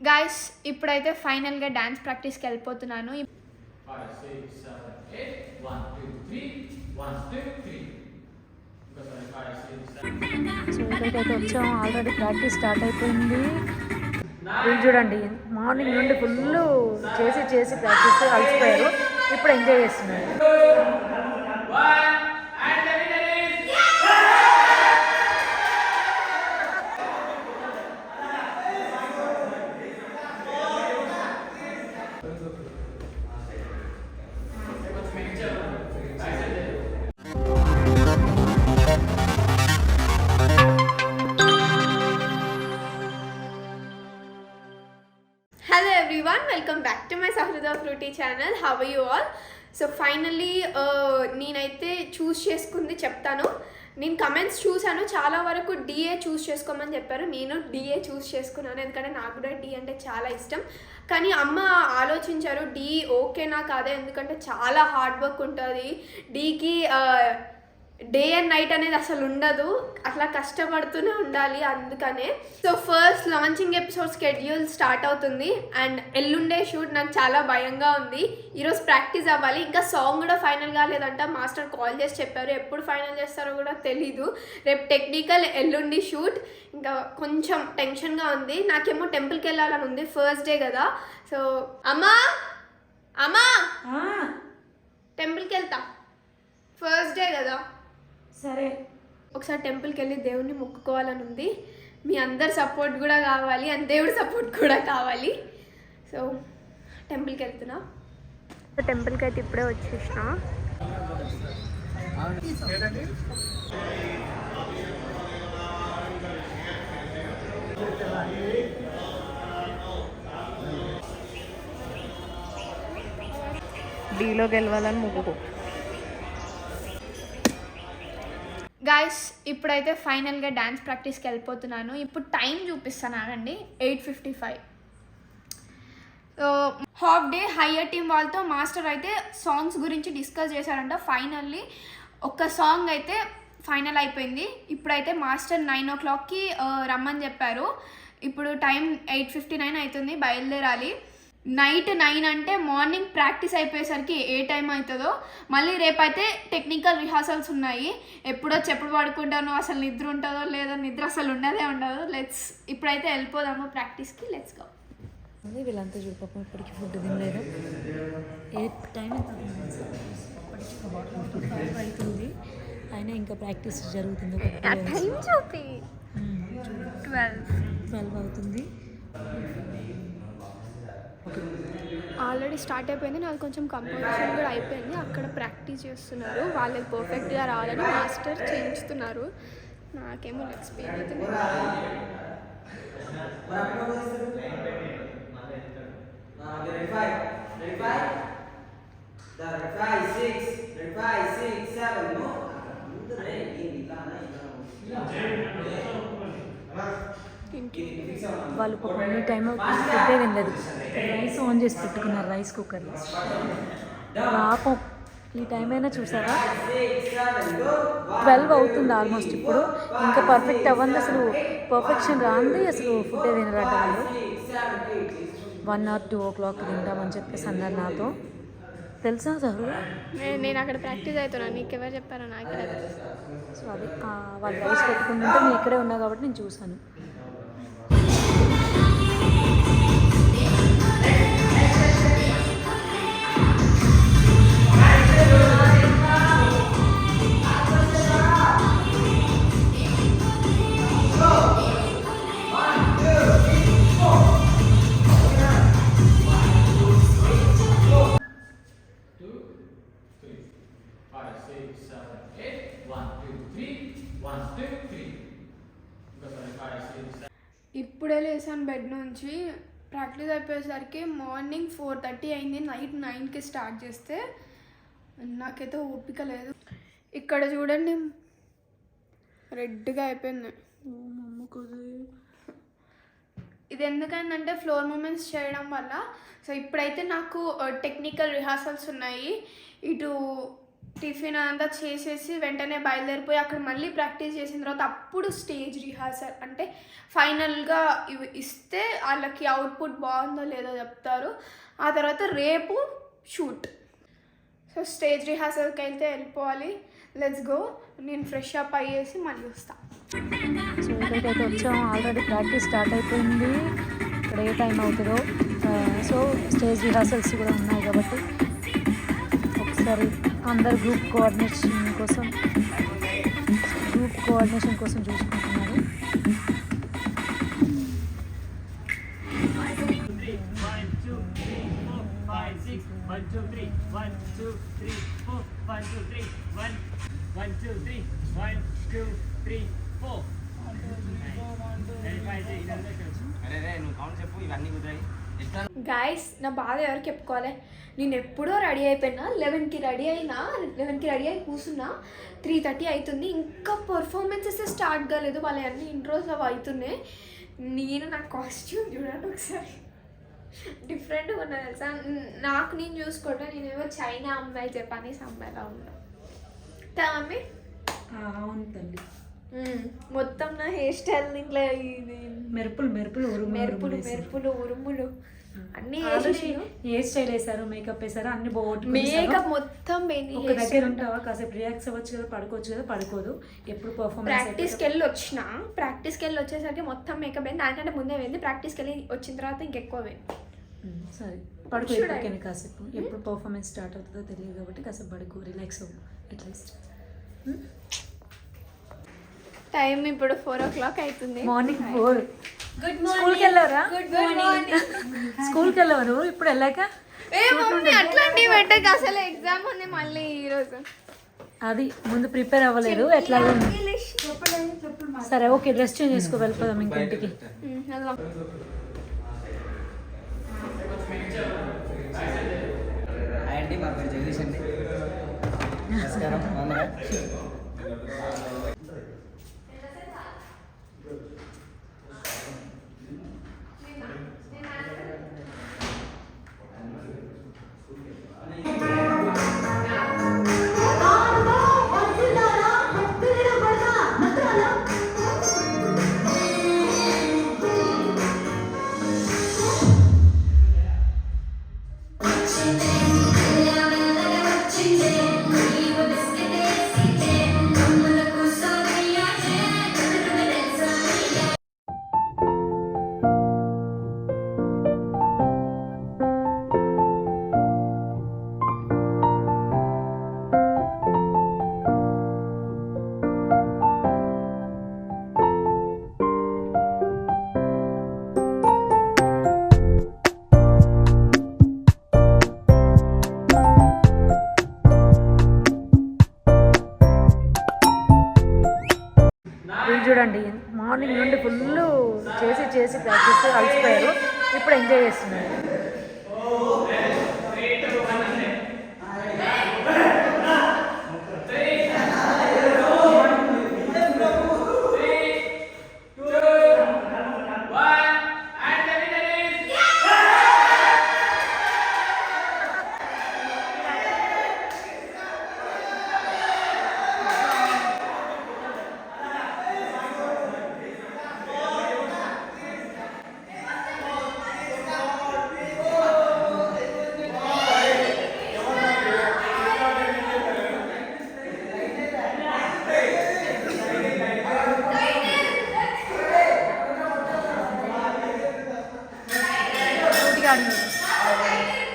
Guys ఇప్పుడైతే ఫైనల్గా dance ప్రాక్టీస్కి వెళ్ళిపోతున్నాను. సో ఇక్కడికైతే వచ్చాము. ఆల్రెడీ ప్రాక్టీస్ స్టార్ట్ అయిపోయింది. వీళ్ళు చూడండి, మార్నింగ్ నుండి ఫుల్ చేసి ప్రాక్టీస్ అలసిపోయారు. ఇప్పుడు ఎంజాయ్ చేస్తున్నారు. Hello everyone, welcome back to my Sahrida Fruity channel. How are you all? So finally నేనైతే చూస్ చేసుకుంది చెప్తాను. నేను కమెంట్స్ చూశాను, చాలా వరకు డిఏ చూస్ చేసుకోమని చెప్పారు. నేను డిఏ చూస్ చేసుకున్నాను, ఎందుకంటే నాకు కూడా డి అంటే చాలా ఇష్టం. కానీ అమ్మ ఆలోచించారు డి ఓకేనా కాదా, ఎందుకంటే చాలా హార్డ్ వర్క్ ఉంటుంది. డీకి డే అండ్ నైట్ అనేది అసలు ఉండదు, అట్లా కష్టపడుతూనే ఉండాలి. అందుకనే so first launching episode schedule start అవుతుంది అండ్ ఎల్లుండే షూట్. నాకు చాలా భయంగా ఉంది. ఈరోజు ప్రాక్టీస్ అవ్వాలి. ఇంకా సాంగ్ కూడా ఫైనల్ కాలేదంట. మాస్టర్ కాల్ చేసి చెప్పారు, ఎప్పుడు ఫైనల్ చేస్తారో కూడా తెలీదు. రేపు టెక్నికల్, ఎల్లుండి షూట్. ఇంకా కొంచెం టెన్షన్గా ఉంది. నాకేమో టెంపుల్కి వెళ్ళాలని ఉంది, ఫస్ట్ డే కదా. సో అమ్మా టెంపుల్కి వెళ్తా, ఫస్ట్ డే కదా. సరే, ఒకసారి టెంపుల్కి వెళ్ళి దేవుడిని మొక్కుకోవాలని ఉంది. మీ అందరి సపోర్ట్ కూడా కావాలి అండ్ దేవుడి సపోర్ట్ కూడా కావాలి. సో టెంపుల్కి వెళ్తున్నా. టెంపుల్కి అయితే ఇప్పుడే వచ్చేసిన. డీలో గెలవాలని మొక్కుకో. గాయస్ ఇప్పుడైతే ఫైనల్గా డ్యాన్స్ ప్రాక్టీస్కి వెళ్ళిపోతున్నాను. ఇప్పుడు టైం చూపిస్తున్నానండి, 8:55. So half day higher team వాళ్ళతో మాస్టర్ అయితే సాంగ్స్ గురించి డిస్కస్ చేశారంట. ఫైనల్లీ ఒక సాంగ్ అయితే ఫైనల్ అయిపోయింది. ఇప్పుడైతే మాస్టర్ 9 o'clockకి రమ్మని చెప్పారు. ఇప్పుడు టైం 8:59 అవుతుంది, బయలుదేరాలి. నైట్ 9 అంటే మార్నింగ్ ప్రాక్టీస్ అయిపోయేసరికి ఏ టైం అవుతుందో. మళ్ళీ రేపైతే టెక్నికల్ రిహార్సల్స్ ఉన్నాయి. ఎప్పుడు పడుకుంటానో, అసలు నిద్ర ఉంటుందో లేదో, నిద్ర అసలు ఉండదు. ఇప్పుడైతే వెళ్ళిపోదాము ప్రాక్టీస్కి. Let's go. వీళ్ళంతా చూడపాపం ఇప్పటికీ ఫుడ్ తినలేదు. ఏ టైం అవుతుంది, అయినా ఇంకా ప్రాక్టీస్ జరుగుతుంది. టైం చూపి 12 అవుతుంది. ఆల్రెడీ స్టార్ట్ అయిపోయింది. నాకు కొంచెం కంపోజిషన్ కూడా అయిపోయింది. అక్కడ ప్రాక్టీస్ చేస్తున్నారు. వాళ్ళకి పర్ఫెక్ట్గా రావాలని మాస్టర్ చేయించుతున్నారు. నాకేమో ఎక్స్ప్లెయిన్ అవుతుంది. వాళ్ళు కొన్ని టైం ఫుడ్డే తినలేదు. రైస్ ఆన్ చేసి పెట్టుకున్నారు, రైస్ కుక్కర్. పాపం ఈ టైం అయినా చూసారా, 12 అవుతుంది ఆల్మోస్ట్. ఇప్పుడు ఇంకా పర్ఫెక్ట్ అవ్వండి, అసలు పర్ఫెక్షన్ రాంది. అసలు ఫుడ్డే తినరట వాళ్ళు. 1 or 2 o'clock తింటామని చెప్పేసి అన్నారు నాతో. తెలుసా సహరు? నేను అక్కడ ప్రాక్టీస్ అవుతున్నాను, నీకెవరు చెప్పారో నాకు. సో అది వాళ్ళు రైస్ పెట్టుకుంటుంటే నేను ఇక్కడే ఉన్నా కాబట్టి నేను చూశాను. ఇప్పుడే లేసాను బెడ్ నుంచి. ప్రాక్టీస్ అయిపోయేసరికి మార్నింగ్ 4:30 అయింది. నైట్ 9కి స్టార్ట్ చేస్తే నాకైతే ఓపిక లేదు. ఇక్కడ చూడండి, రెడ్గా అయిపోయింది. ఇది ఎందుకంటే ఫ్లోర్ మూమెంట్స్ చేయడం వల్ల. సో ఇప్పుడైతే నాకు టెక్నికల్ రిహార్సల్స్ ఉన్నాయి. ఇటు టిఫిన్ అంతా చేసేసి వెంటనే బయలుదేరిపోయి అక్కడ మళ్ళీ ప్రాక్టీస్ చేసిన తర్వాత అప్పుడు స్టేజ్ రిహార్సల్ అంటే ఫైనల్గా ఇస్తే వాళ్ళకి అవుట్పుట్ బాగుందో లేదో చెప్తారు. ఆ తర్వాత రేపు షూట్. సో స్టేజ్ రిహార్సల్కి అయితే వెళ్ళిపోవాలి. Let's go. నేను ఫ్రెష్ అప్ అయ్యేసి మళ్ళీ వస్తాను. సో ఇక్కడికైతే వచ్చాము. ఆల్రెడీ ప్రాక్టీస్ స్టార్ట్ అయిపోయింది. ఇక్కడ ఏ టైం అవుతుందో. సో స్టేజ్ రిహార్సల్స్ కూడా ఉన్నాయి కాబట్టి ఒకసారి అందరు గ్రూప్ కోఆర్డినేషన్ కోసం చూసుకుంటున్నారు. గైస్ నా బాధ ఎవరికి చెప్పుకోవాలి. నేను ఎప్పుడో రెడీ అయిపోయినా 11కి రెడీ అయి కూర్చున్నా. 3:30 అవుతుంది. ఇంకా పర్ఫార్మెన్సెస్ స్టార్ట్ కాలేదు. వాళ్ళ అన్ని ఇంట్రోస్ అవి అవుతున్నాయి. నేను నా కాస్ట్యూమ్ చూడండి ఒకసారి, డిఫరెంట్గా ఉన్నా తెలుసా. నాకు నేను చూసుకుంటా నేనేమో చైనా అమ్మాయి జపానీస్ అమ్మాయిలా ఉన్నా. మమ్మీ అవును తల్లి. మొత్తం నా హెయిర్ స్టైల్ ఇట్లా మెరుపులు ఉరుములు అన్ని హెయిర్ స్టైల్ వేసారు, మేకప్ వేసారు, అన్ని మేకప్ మొత్తం ఒక దగ్గర ఉంటావా? కాసేపు రిలాక్స్ అవ్వచ్చు కదా, పడుకోవచ్చు కదా. పడుకోదు. ఎప్పుడు పర్ఫార్మెన్స్ ప్రాక్టీస్కి వెళ్ళి వచ్చేసరికి మొత్తం మేకప్ అయింది. దానికంటే ముందే పోయింది. ప్రాక్టీస్కి వెళ్ళి వచ్చిన తర్వాత ఇంకెక్కువ పోయింది. సరే పడుకోవాలి కాసేపు. ఎప్పుడు పర్ఫార్మెన్స్ స్టార్ట్ అవుతుందో తెలియదు కాబట్టి కాసేపు పడుకో, రిలాక్స్ అవ్వు అట్లీస్ట్. టైం ఇప్పుడు 4 o'clock అవుతుంది. మార్నింగ్ 4. గుడ్ స్కూల్కి వెళ్ళారా? Good morning. స్కూల్కి వెళ్ళావు నువ్వు ఇప్పుడు వెళ్ళాక? అట్లాంటివి పెట్టక అసలు ఎగ్జామ్ ఉంది మళ్ళీ ఈరోజు. అది ముందు ప్రిపేర్ అవ్వలేదు ఎట్లా. సరే ఓకే, డ్రెస్ చేంజ్ చేసుకో, వెళ్ళిపోదాం ఇంటికి. మా పేరు జగదీష్ అండి. నమస్కారం. చూడండి, మార్నింగ్ నుండి ఫుల్ చేసి ప్రాక్టీస్ అలసిపోయారు. ఇప్పుడు ఎంజాయ్ చేస్తున్నారు. గార్డెన్